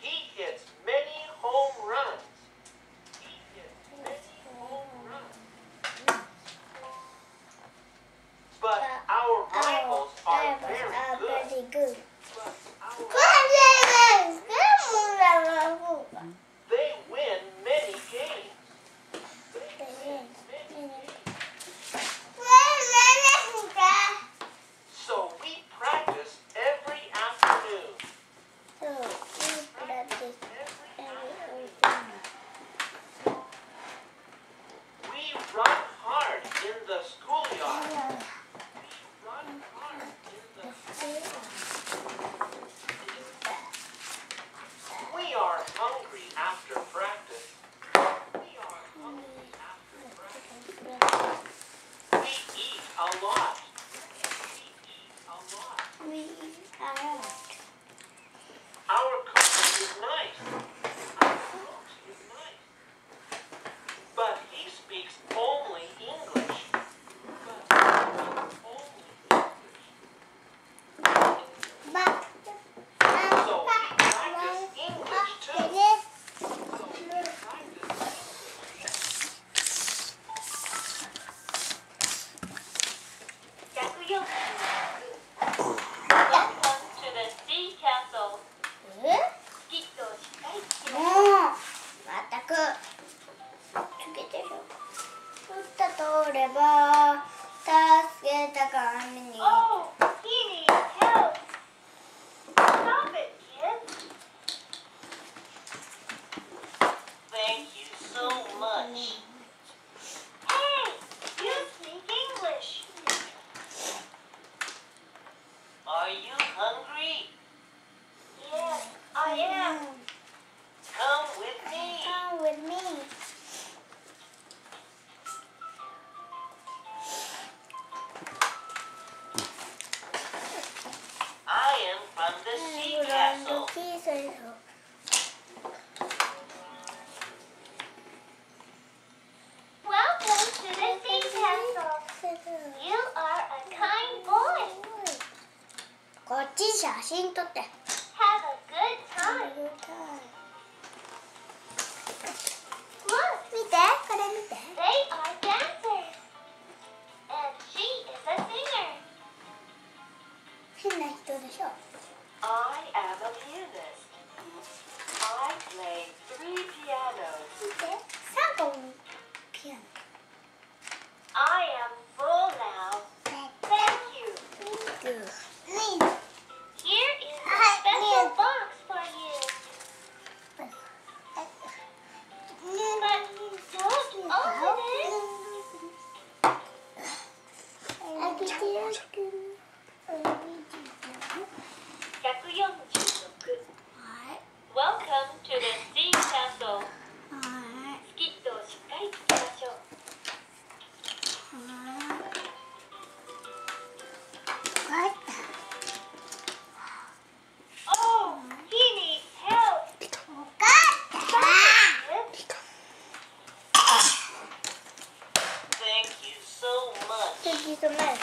He hits many home runs. But our rivals are very good. They win many games. So we practice every afternoon. We run hard in the schoolyard. We are hungry after practice. We eat a lot. Our coach is nice. But he speaks only English. So we practice English too. Welcome to the sea castle. Oh, he needs help. Stop it, kid. Thank you so much. Hey, you speak English. Are you hungry? Yes, I am. Come with me. I am from the sea castle. Welcome to the sea castle. You are a kind boy. こっち写真撮って。 Have a good time. Look, 見て、これ見て。 they are dancers. And she is a singer. 変な人でしょ。 I am a pianist. I play 3 pianos. 見て、3個もピアノ。 I am full now. Thank you. Here is a special box for you. But don't open it. Welcome to the sea castle. スキットをしっかりつけましょう。Oh, he needs help. Thank you so much. Thank you so much.